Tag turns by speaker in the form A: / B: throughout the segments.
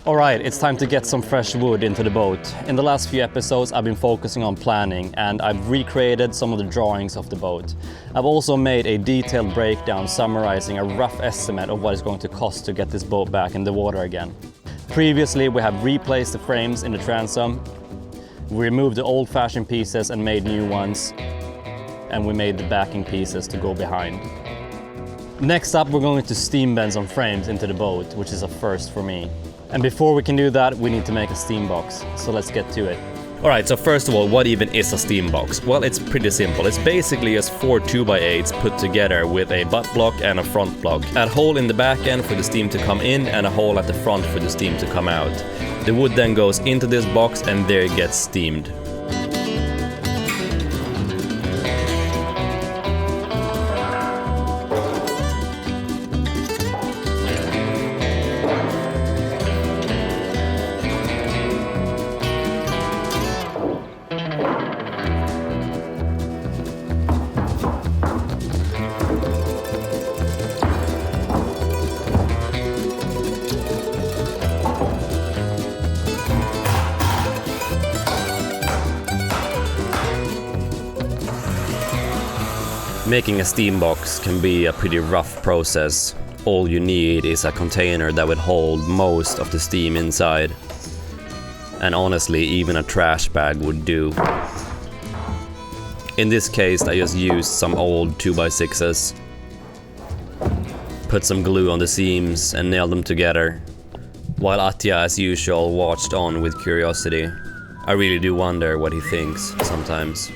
A: Alright, it's time to get some fresh wood into the boat. In the last few episodes I've been focusing on planning and I've recreated some of the drawings of the boat. I've also made a detailed breakdown summarizing a rough estimate of what it's going to cost to get this boat back in the water again. Previously we have replaced the frames in the transom, we removed the old-fashioned pieces and made new ones, and we made the backing pieces to go behind. Next up we're going to steam bend some frames into the boat, which is a first for me. And before we can do that, we need to make a Steambox, so let's get to it. Alright, so first of all, what even is a Steambox? Well, it's pretty simple. It's basically just 4 2x8s put together with a butt block and a front block. A hole in the back end for the steam to come in and a hole at the front for the steam to come out. The wood then goes into this box and there it gets steamed. Making a Steambox can be a pretty rough process. All you need is a container that would hold most of the steam inside. And honestly, even a trash bag would do. In this case, I just used some old 2x6s, put some glue on the seams and nailed them together, while Atja, as usual, watched on with curiosity. I really do wonder what he thinks sometimes.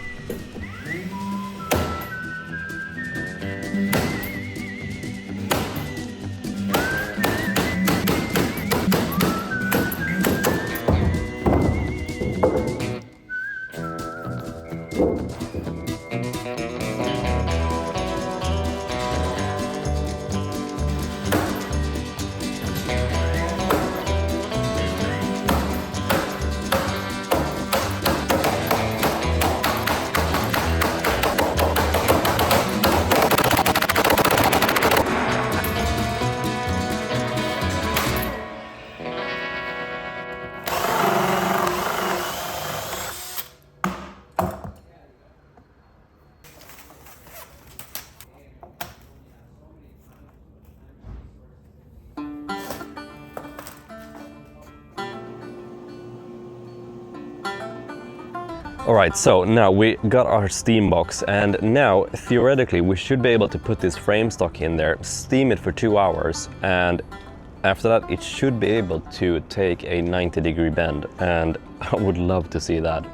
A: Alright, so now we got our Steambox and now theoretically we should be able to put this frame stock in there, steam it for 2 hours, and after that it should be able to take a 90-degree bend, and I would love to see that.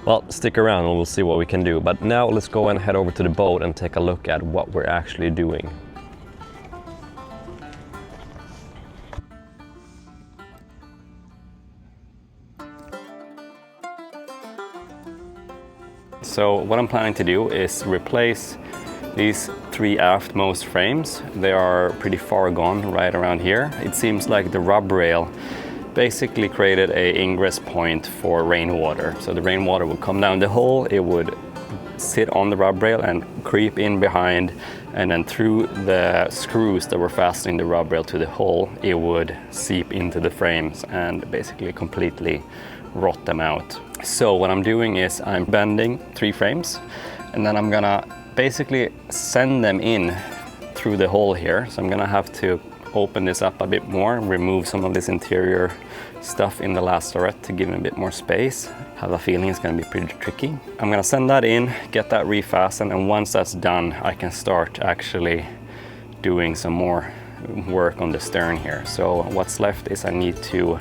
A: Well, stick around and we'll see what we can do, but now let's go and head over to the boat and take a look at what we're actually doing. So what I'm planning to do is replace these 3 aftmost frames. They are pretty far gone right around here. It seems like the rub rail basically created an ingress point for rainwater. So the rainwater would come down the hole, it would sit on the rub rail and creep in behind, and then through the screws that were fastening the rub rail to the hole, it would seep into the frames and basically completely rot them out. So what I'm doing is I'm bending 3 frames and then I'm gonna basically send them in through the hole here. So I'm gonna have to open this up a bit more, remove some of this interior stuff in the last arret to give it a bit more space. I have a feeling it's gonna be pretty tricky. I'm gonna send that in, get that refastened, and once that's done, I can start actually doing some more work on the stern here. So what's left is I need to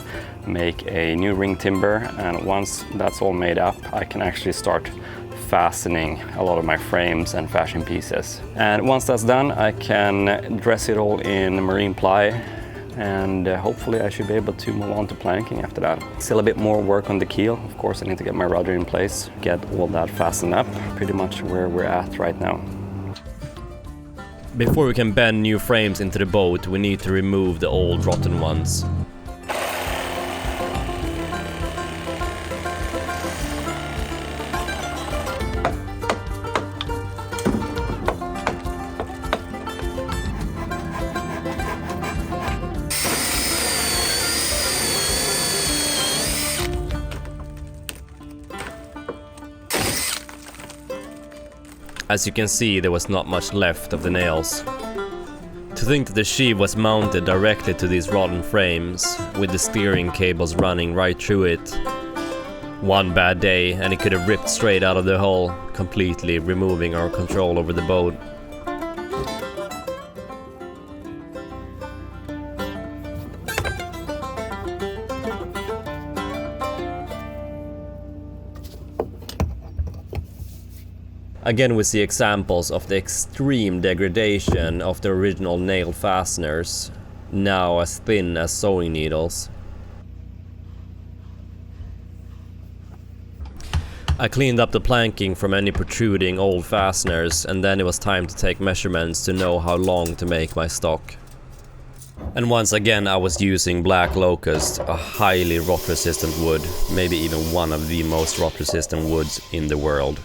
A: make a new ring timber, and once that's all made up, I can actually start fastening a lot of my frames and fashion pieces. And once that's done, I can dress it all in marine ply, and hopefully I should be able to move on to planking after that. Still a bit more work on the keel. Of course, I need to get my rudder in place, get all that fastened up. Pretty much where we're at right now. Before we can bend new frames into the boat, we need to remove the old rotten ones.
B: As you can see, there was not much left of the nails. To think that the sheave was mounted directly to these rotten frames, with the steering cables running right through it. One bad day and it could have ripped straight out of the hull, completely removing our control over the boat. Again we see examples of the extreme degradation of the original nail fasteners, now as thin as sewing needles. I cleaned up the planking from any protruding old fasteners, and then it was time to take measurements to know how long to make my stock. And once again I was using black locust, a highly rot resistant wood, maybe even one of the most rot resistant woods in the world.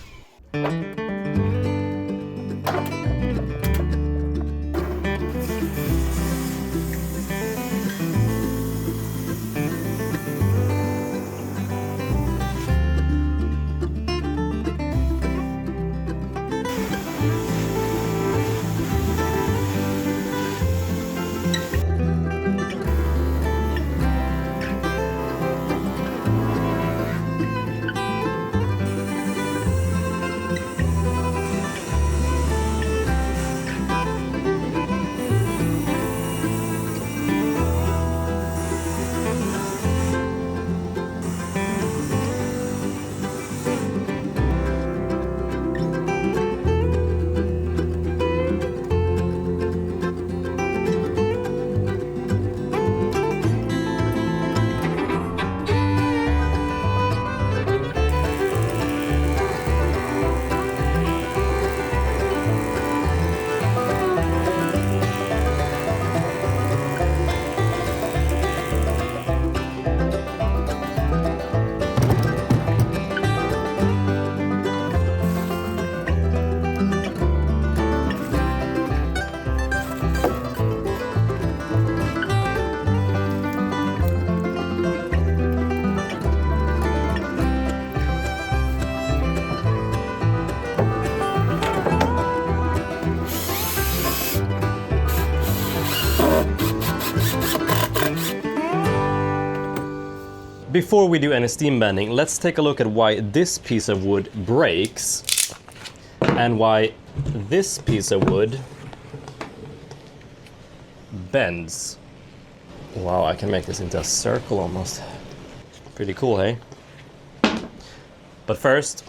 B: Before we do any steam bending, let's take a look at why this piece of wood breaks and why this piece of wood bends. Wow, I can make this into a circle almost. Pretty cool, hey? But first,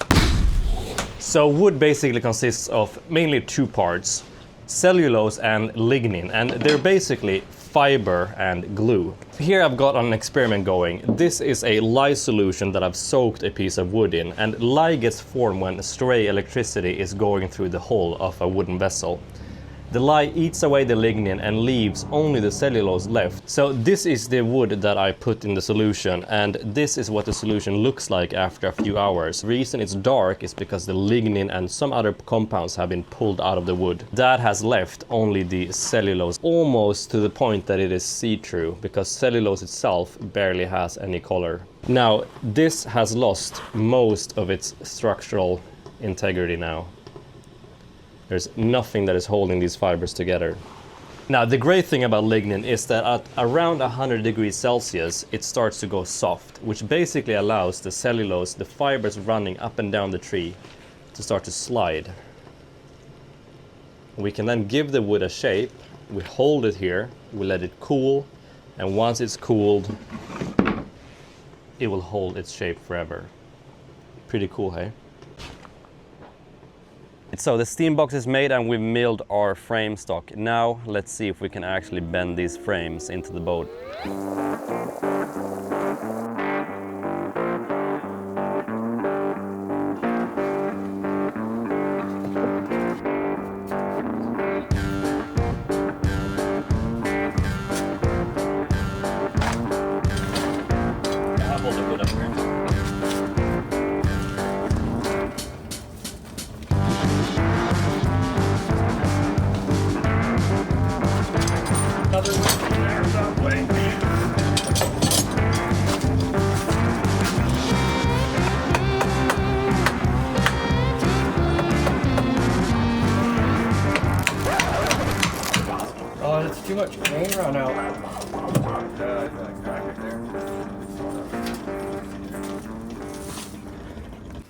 B: so wood basically consists of mainly two parts, cellulose and lignin, and they're basically fiber and glue. Here I've got an experiment going. This is a lye solution that I've soaked a piece of wood in, and lye gets formed when stray electricity is going through the hull of a wooden vessel. The lye eats away the lignin and leaves only the cellulose left. So this is the wood that I put in the solution, and this is what the solution looks like after a few hours. The reason it's dark is because the lignin and some other compounds have been pulled out of the wood. That has left only the cellulose, almost to the point that it is see-through, because cellulose itself barely has any color. Now, this has lost most of its structural integrity now. There's nothing that is holding these fibers together. Now, the great thing about lignin is that at around 100 degrees Celsius, it starts to go soft, which basically allows the cellulose, the fibers running up and down the tree, to start to slide. We can then give the wood a shape. We hold it here, we let it cool, and once it's cooled, it will hold its shape forever. Pretty cool, hey? So the Steambox is made and we've milled our frame stock. Now let's see if we can actually bend these frames into the boat.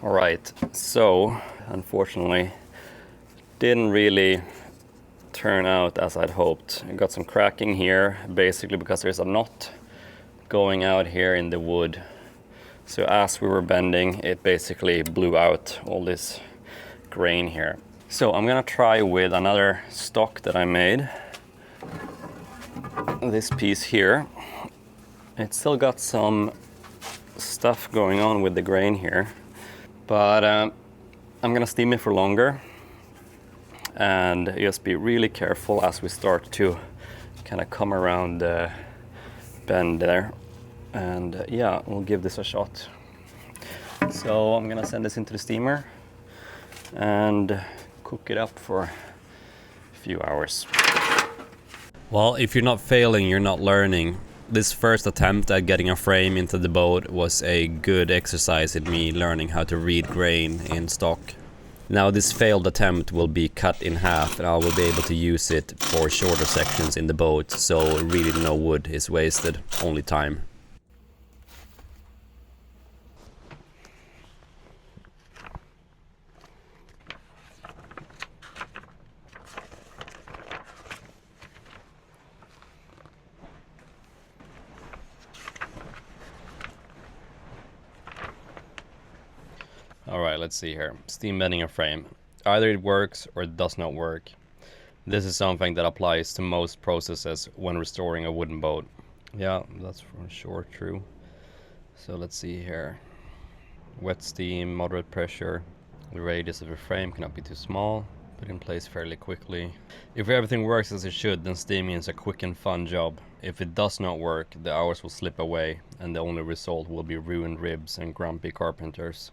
A: All right, so unfortunately didn't really turn out as I'd hoped. I got some cracking here, basically because there's a knot going out here in the wood. So as we were bending, it basically blew out all this grain here. So I'm gonna try with another stock that I made. This piece here. It's still got some stuff going on with the grain here, but I'm gonna steam it for longer and just be really careful as we start to kind of come around the bend there. And yeah, we'll give this a shot. So I'm gonna send this into the steamer and cook it up for a few hours. Well, if you're not failing, you're not learning. This first attempt at getting a frame into the boat was a good exercise in me learning how to read grain in stock. Now this failed attempt will be cut in half and I will be able to use it for shorter sections in the boat, so really no wood is wasted, only time. Alright, let's see here. Steam bending a frame. Either it works or it does not work. This is something that applies to most processes when restoring a wooden boat. Yeah, that's for sure true. So let's see here. Wet steam, moderate pressure. The radius of the frame cannot be too small. Put in place fairly quickly. If everything works as it should, then steaming is a quick and fun job. If it does not work, the hours will slip away and the only result will be ruined ribs and grumpy carpenters.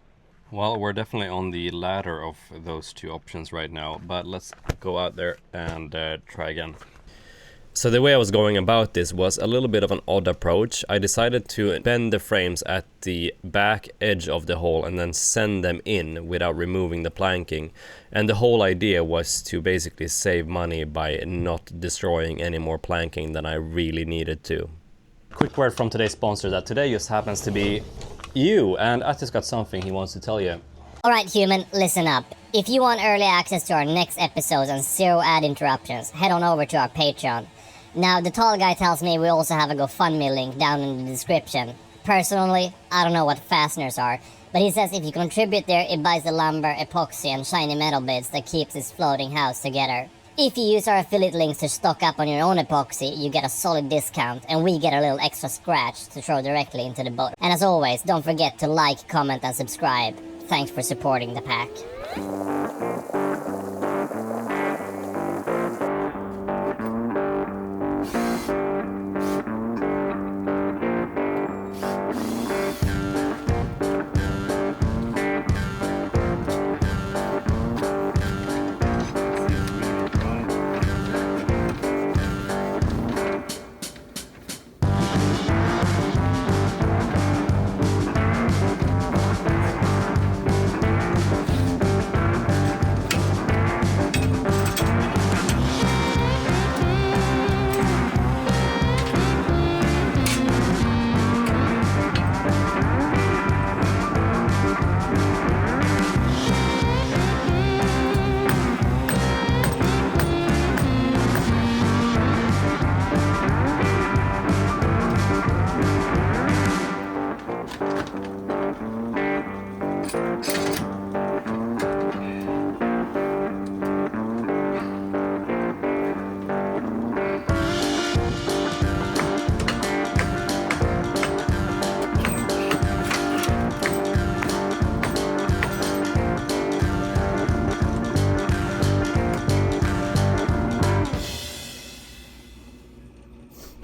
A: Well, we're definitely on the latter of those two options right now, but let's go out there and try again. So the way I was going about this was a little bit of an odd approach. I decided to bend the frames at the back edge of the hole and then send them in without removing the planking. And the whole idea was to basically save money by not destroying any more planking than I really needed to. Quick word from today's sponsor that today just happens to be you, and Attis got something he wants to tell you.
C: Alright human, listen up. If you want early access to our next episodes and zero ad interruptions, head on over to our Patreon. Now, the tall guy tells me we also have a GoFundMe link down in the description. Personally, I don't know what fasteners are, but he says if you contribute there, it buys the lumber, epoxy, and shiny metal bits that keeps this floating house together. If you use our affiliate links to stock up on your own epoxy, you get a solid discount, and we get a little extra scratch to throw directly into the boat. And as always, don't forget to like, comment, and subscribe. Thanks for supporting the pack.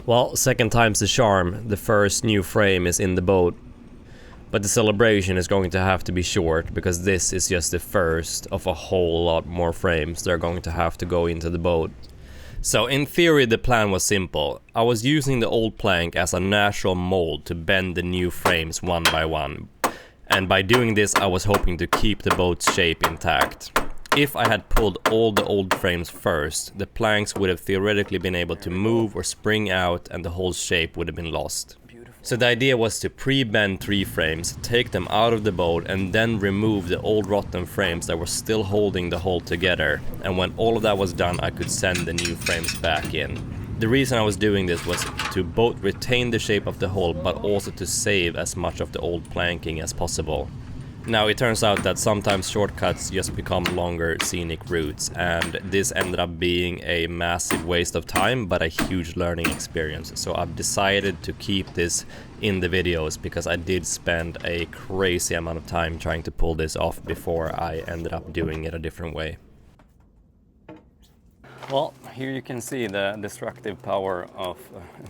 B: Well, second time's the charm. The first new frame is in the boat. But the celebration is going to have to be short, because this is just the first of a whole lot more frames that are going to have to go into the boat. So in theory the plan was simple. I was using the old plank as a natural mold to bend the new frames one by one. And by doing this I was hoping to keep the boat's shape intact. If I had pulled all the old frames first, the planks would have theoretically been able to move or spring out and the whole shape would have been lost. So the idea was to pre-bend 3 frames, take them out of the boat, and then remove the old rotten frames that were still holding the hull together. And when all of that was done, I could send the new frames back in. The reason I was doing this was to both retain the shape of the hull, but also to save as much of the old planking as possible. Now it turns out that sometimes shortcuts just become longer scenic routes, and this ended up being a massive waste of time but a huge learning experience. So I've decided to keep this in the videos because I did spend a crazy amount of time trying to pull this off before I ended up doing it a different way.
A: Well, here you can see the destructive power of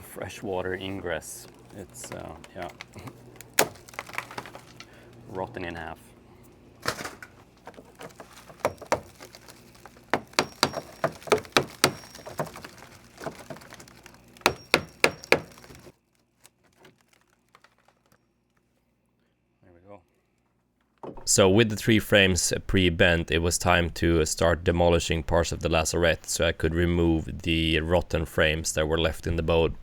A: freshwater ingress. It's yeah, rotten in half. There we go.
B: So with the 3 frames pre-bent, it was time to start demolishing parts of the lazarette so I could remove the rotten frames that were left in the boat.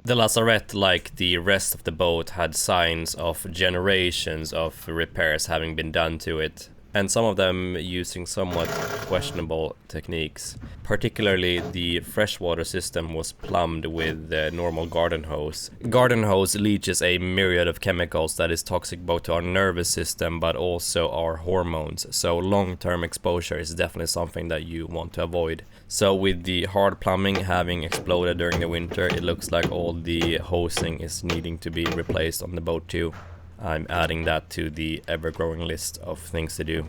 B: The lazarette, like the rest of the boat, had signs of generations of repairs having been done to it, and some of them using somewhat questionable techniques. Particularly the freshwater system was plumbed with the normal garden hose. Garden hose leaches a myriad of chemicals that is toxic both to our nervous system but also our hormones, so long-term exposure is definitely something that you want to avoid. So with the hard plumbing having exploded during the winter, it looks like all the hosing is needing to be replaced on the boat too. I'm adding that to the ever-growing list of things to do.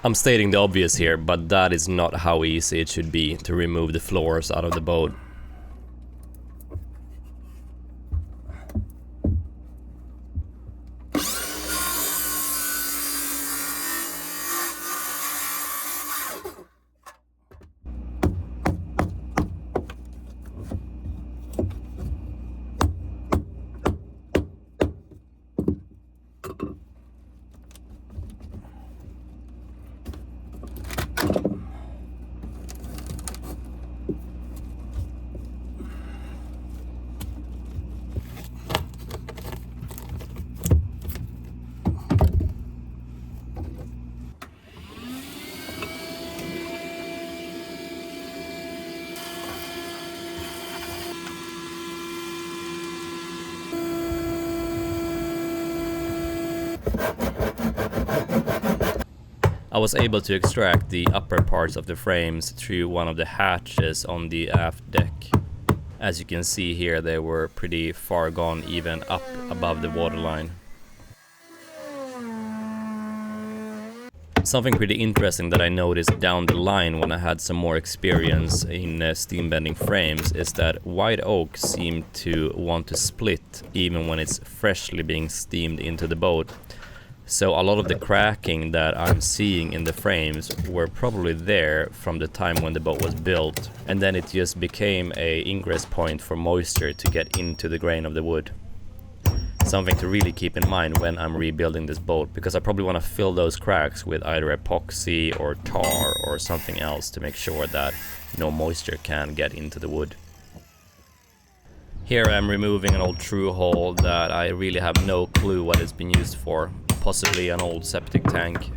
B: I'm stating the obvious here, but that is not how easy it should be to remove the floors out of the boat. I was able to extract the upper parts of the frames through one of the hatches on the aft deck. As you can see here, they were pretty far gone, even up above the waterline. Something pretty interesting that I noticed down the line when I had some more experience in steam bending frames is that white oak seemed to want to split even when it's freshly being steamed into the boat. So a lot of the cracking that I'm seeing in the frames were probably there from the time when the boat was built, and then it just became a ingress point for moisture to get into the grain of the wood. Something to really keep in mind when I'm rebuilding this boat, because I probably want to fill those cracks with either epoxy or tar or something else to make sure that no moisture can get into the wood. Here I'm removing an old true hole that I really have no clue what it's been used for. Possibly an old septic tank.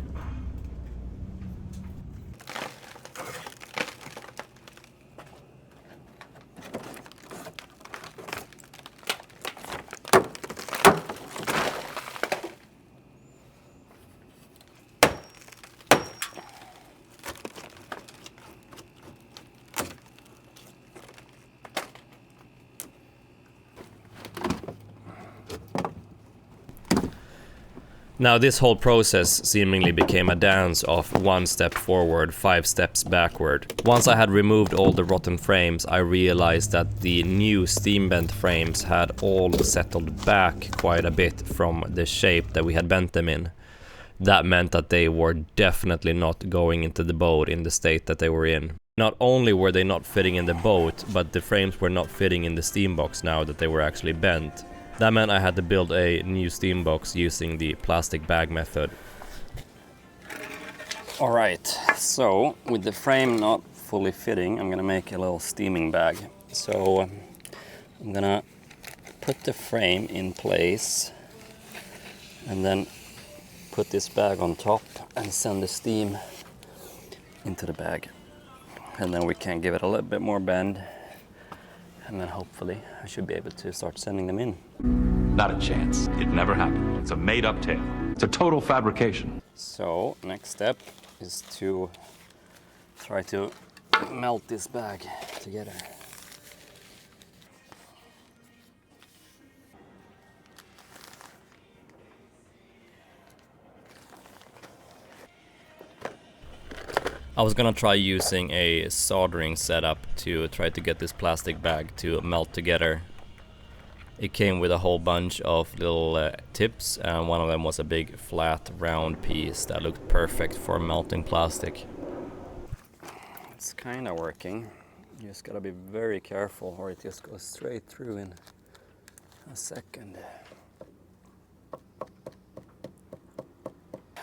B: Now this whole process seemingly became a dance of 1 step forward, 5 steps backward. Once I had removed all the rotten frames, I realized that the new steam bent frames had all settled back quite a bit from the shape that we had bent them in. That meant that they were definitely not going into the boat in the state that they were in. Not only were they not fitting in the boat, but the frames were not fitting in the Steambox now that they were actually bent. That meant I had to build a new Steambox using the plastic bag method.
A: Alright, so with the frame not fully fitting, I'm gonna make a little steaming bag. So I'm gonna put the frame in place and then put this bag on top and send the steam into the bag. And then we can give it a little bit more bend, and then hopefully I should be able to start sending them in.
D: Not a chance. It never happened. It's a made-up tale. It's a total fabrication.
A: So next step is to try to melt this bag together.
B: I was gonna try using a soldering setup to try to get this plastic bag to melt together. It came with a whole bunch of little tips, and one of them was a big flat round piece that looked perfect for melting plastic.
A: It's kind of working. You just gotta be very careful or it just goes straight through in a second.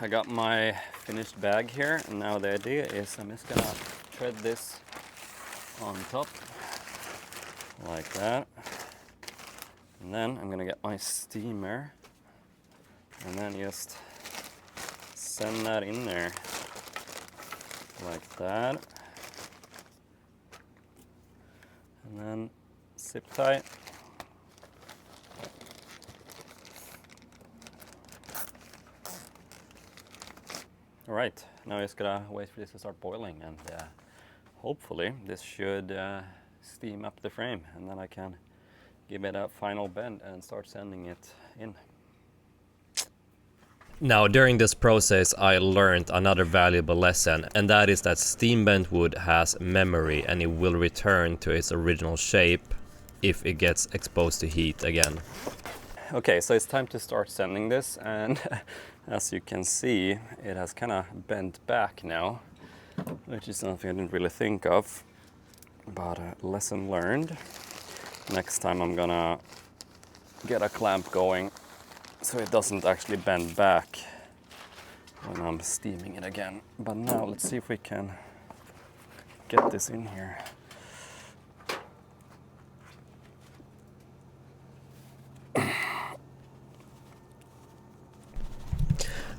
A: I got my finished bag here, and now the idea is I'm just gonna thread this on top like that, and then I'm gonna get my steamer and then just send that in there like that, and then zip tie. All right, now I just gotta wait for this to start boiling, and hopefully this should steam up the frame, and then I can give it a final bend and start sending it in.
B: Now, during this process I learned another valuable lesson, and that is that steam bent wood has memory and it will return to its original shape if it gets exposed to heat again.
A: Okay, so it's time to start sending this, and as you can see, it has kind of bent back now, which is something I didn't really think of, but lesson learned. Next time I'm gonna get a clamp going so it doesn't actually bend back when I'm steaming it again. But now let's see if we can get this in here.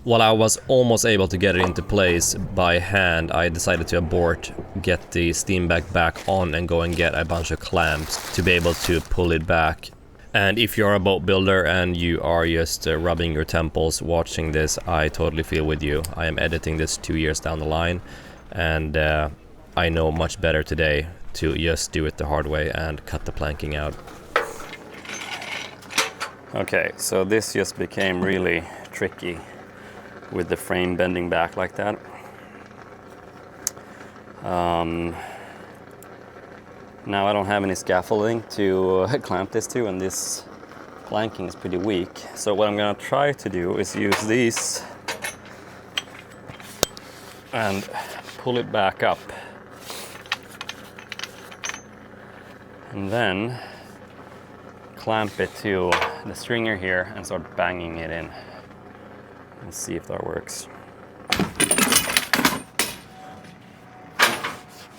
B: While I was almost able to get it into place by hand, I decided to abort, get the steam bag back on and go and get a bunch of clamps to be able to pull it back. And if you're a boat builder and you are just rubbing your temples watching this, I totally feel with you. I am editing this 2 years down the line, and I know much better today to just do it the hard way and cut the planking out.
A: Okay, so this just became really tricky with the frame bending back like that. Now I don't have any scaffolding to clamp this to, and this planking is pretty weak. So what I'm gonna try to do is use these and pull it back up. And then clamp it to the stringer here and start banging it in. Let's see if that works.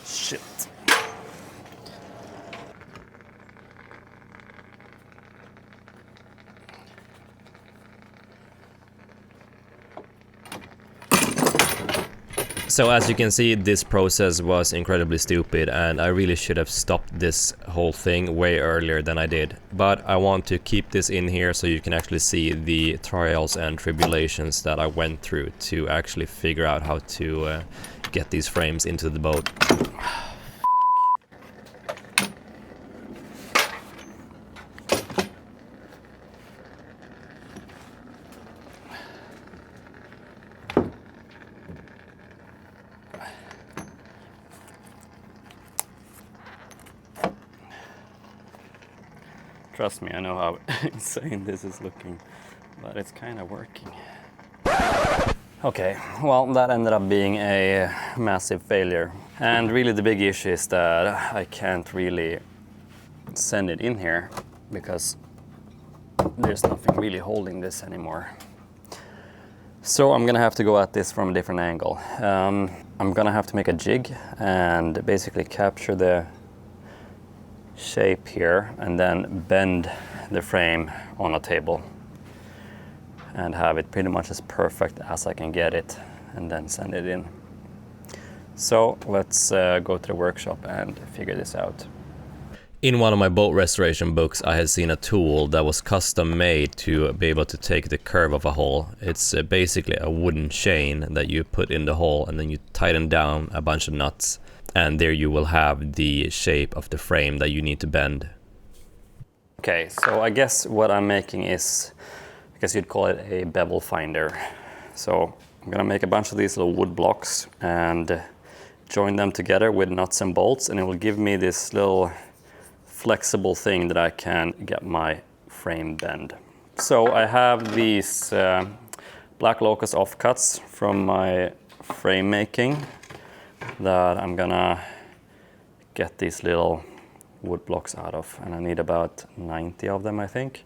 A: Shit.
B: So as you can see, this process was incredibly stupid, and I really should have stopped this whole thing way earlier than I did. But I want to keep this in here so you can actually see the trials and tribulations that I went through to actually figure out how to get these frames into the boat.
A: Trust me, I know how insane this is looking, but it's kind of working. Okay, well, that ended up being a massive failure. And really the big issue is that I can't really send it in here because there's nothing really holding this anymore. So I'm gonna have to go at this from a different angle. I'm gonna have to make a jig and basically capture the shape here and then bend the frame on a table and have it pretty much as perfect as I can get it and then send it in. So let's go to the workshop and figure this out.
B: In one of my boat restoration books, I had seen a tool that was custom made to be able to take the curve of a hole. It's basically a wooden chain that you put in the hole and then you tighten down a bunch of nuts, and there you will have the shape of the frame that you need to bend.
A: Okay, so I guess what I'm making is, I guess you'd call it a bevel finder. So I'm gonna make a bunch of these little wood blocks and join them together with nuts and bolts, and it will give me this little flexible thing that I can get my frame bend. So I have these black locust offcuts from my frame making that I'm gonna get these little wood blocks out of, and I need about 90 of them, I think.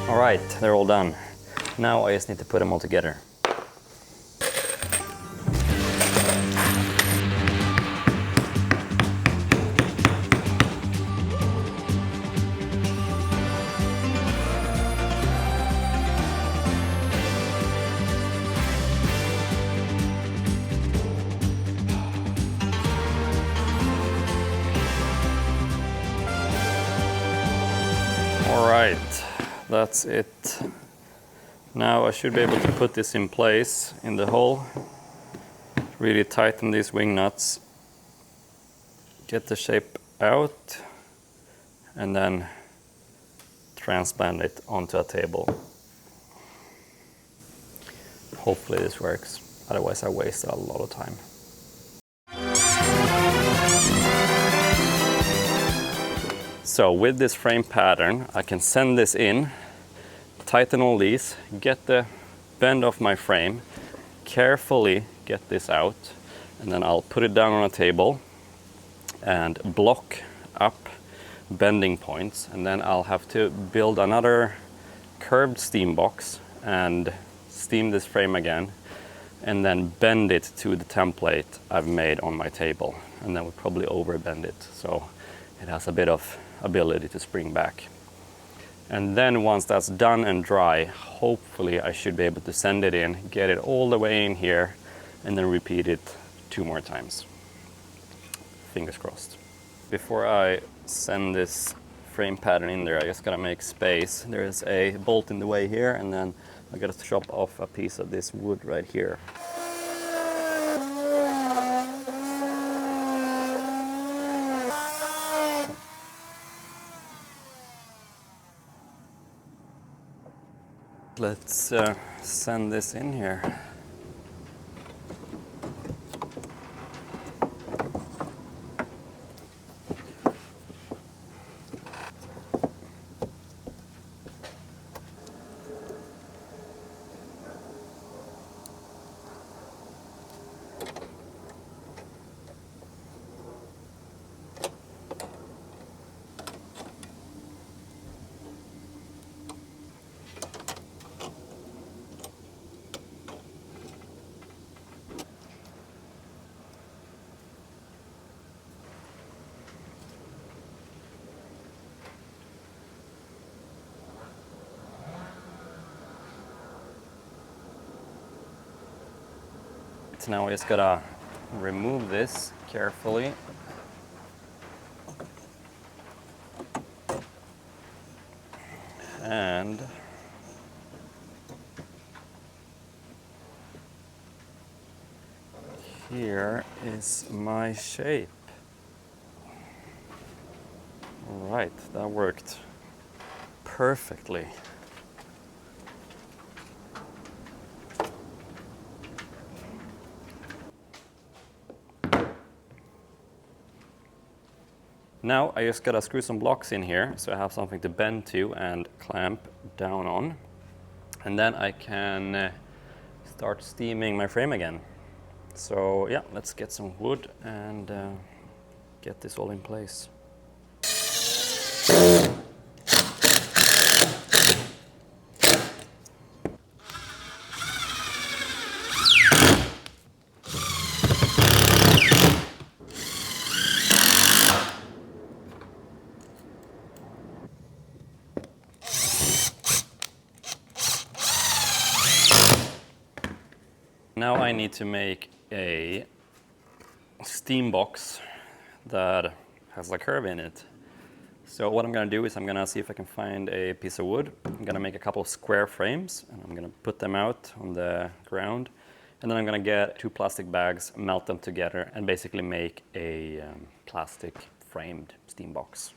A: All right, they're all done. Now I just need to put them all together. All right, that's it. Now I should be able to put this in place in the hole. Really tighten these wing nuts. Get the shape out and then transplant it onto a table. Hopefully this works, otherwise I wasted a lot of time. So with this frame pattern, I can send this in, tighten all these, get the bend of my frame, carefully get this out, and then I'll put it down on a table and block up bending points, and then I'll have to build another curved steam box and steam this frame again, and then bend it to the template I've made on my table, and then we'll probably over bend it so it has a bit of ability to spring back. And then once that's done and dry, hopefully I should be able to send it in, get it all the way in here, and then repeat it 2 more times. Fingers crossed. Before I send this frame pattern in there, I just gotta make space. There is a bolt in the way here, and then I gotta chop off a piece of this wood right here. Let's send this in here. right, now I just gotta remove this carefully. And here is my shape. All right, that worked perfectly. Now I just gotta screw some blocks in here so I have something to bend to and clamp down on. And then I can start steaming my frame again. So yeah, let's get some wood and get this all in place. Now I need to make a Steambox that has a curve in it. So what I'm gonna do is I'm gonna see if I can find a piece of wood. I'm gonna make a couple of square frames and I'm gonna put them out on the ground. And then I'm gonna get 2 plastic bags, melt them together and basically make a plastic framed Steambox.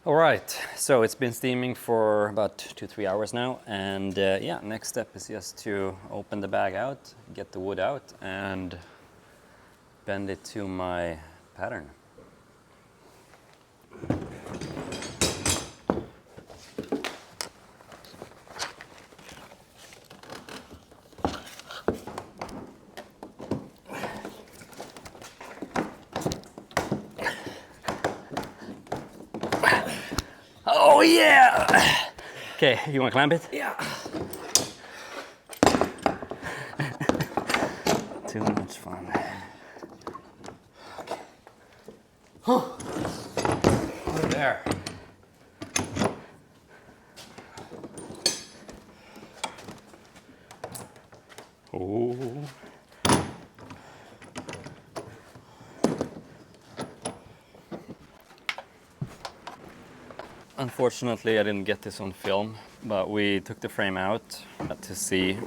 A: All right, so it's been steaming for about 2-3 hours now, and yeah, next step is just to open the bag out, get the wood out, and bend it to my pattern. Oh yeah! Okay, you want to clamp it?
B: Yeah.
A: Too much fun.
B: Okay. Huh. There.
A: Oh. Unfortunately, I didn't get this on film, but we took the frame out to see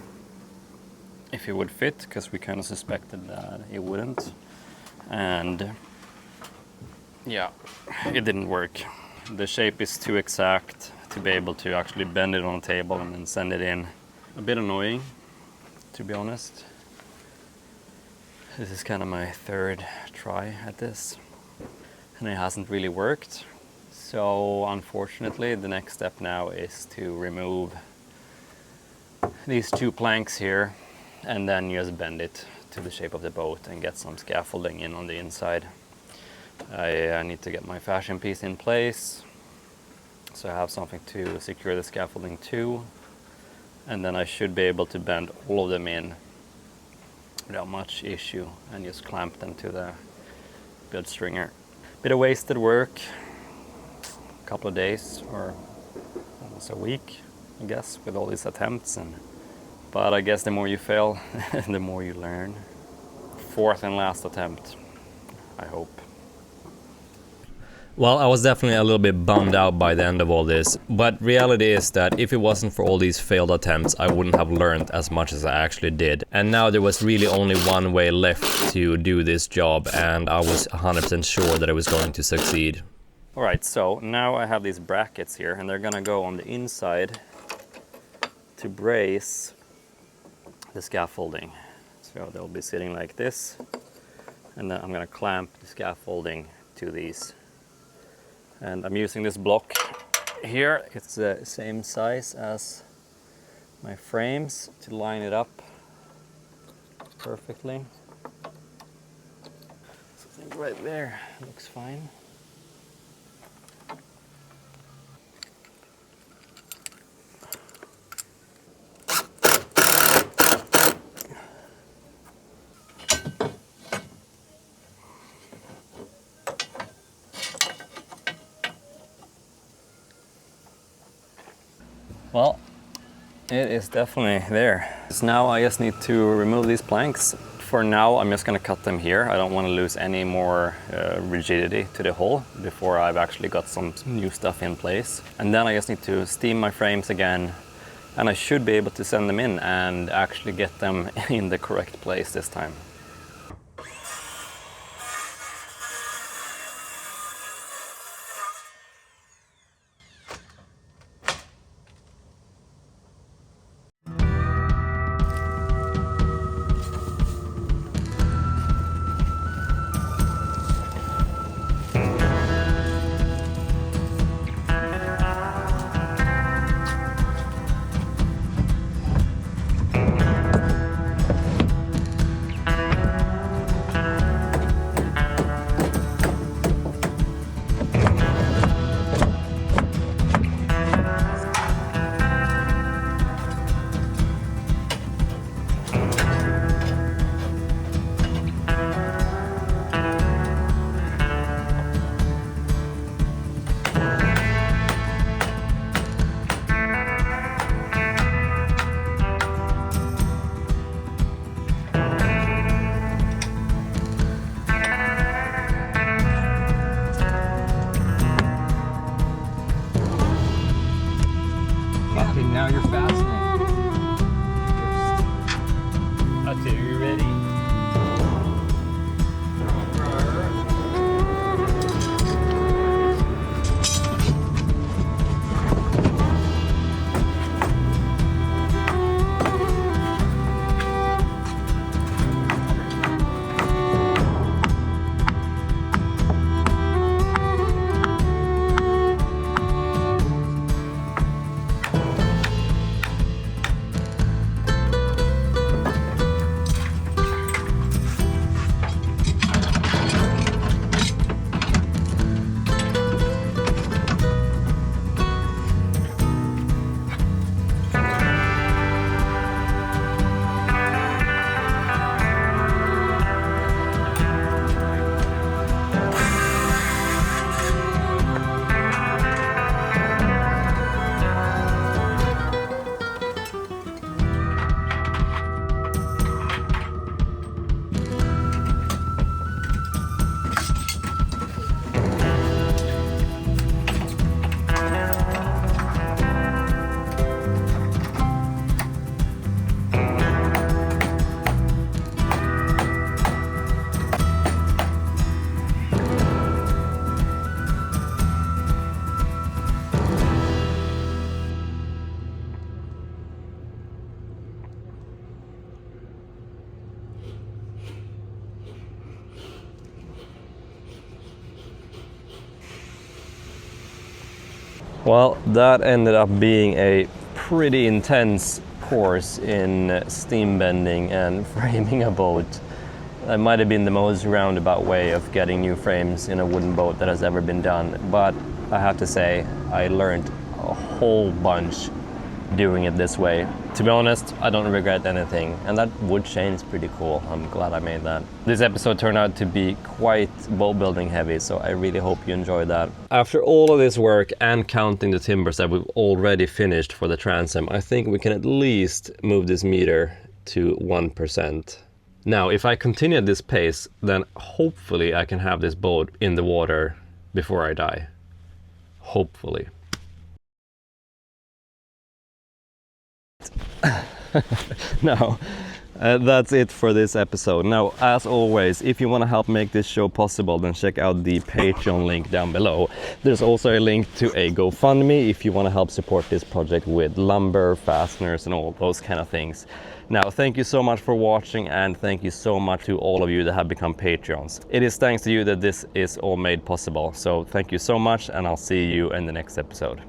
A: if it would fit, because we kind of suspected that it wouldn't. And yeah, it didn't work. The shape is too exact to be able to actually bend it on a table and then send it in. A bit annoying, to be honest. This is kind of my 3rd try at this, and it hasn't really worked. So unfortunately, the next step now is to remove these 2 planks here and then just bend it to the shape of the boat and get some scaffolding in on the inside. I need to get my fashion piece in place, so I have something to secure the scaffolding to, and then I should be able to bend all of them in without much issue and just clamp them to the bed stringer. Bit of wasted work, a couple of days or almost a week, I guess, with all these attempts. But I guess the more you fail, the more you learn. 4th and last attempt, I hope.
B: Well, I was definitely a little bit bummed out by the end of all this, but reality is that if it wasn't for all these failed attempts, I wouldn't have learned as much as I actually did. And now there was really only one way left to do this job, and I was 100% sure that I was going to succeed.
A: All right, so now I have these brackets here, and they're gonna go on the inside to brace the scaffolding. So they'll be sitting like this, and then I'm gonna clamp the scaffolding to these. And I'm using this block here. It's the same size as my frames to line it up perfectly. So I think right there looks fine. Well, it is definitely there. So now I just need to remove these planks. For now, I'm just gonna cut them here. I don't want to lose any more rigidity to the hull before I've actually got some new stuff in place. And then I just need to steam my frames again, and I should be able to send them in and actually get them in the correct place this time.
B: Okay, now you're fastening. Okay, are you ready?
A: Well, that ended up being a pretty intense course in steam bending and framing a boat. That might have been the most roundabout way of getting new frames in a wooden boat that has ever been done, but I have to say I learned a whole bunch doing it this way. To be honest, I don't regret anything, and that wood chain is pretty cool. I'm glad I made that. This episode turned out to be quite boat building heavy, so I really hope you enjoyed that. After all of this work and counting the timbers that we've already finished for the transom, I think we can at least move this meter to 1%. Now, if I continue at this pace, then hopefully I can have this boat in the water before I die. Hopefully. No, that's it for this episode. Now, as always, if you want to help make this show possible, then check out the Patreon link down below. There's also a link to a GoFundMe if you want to help support this project with lumber, fasteners, and all those kind of things. Now, thank you so much for watching, and thank you so much to all of you that have become Patreons. It is thanks to you that this is all made possible. So thank you so much, and I'll see you in the next episode.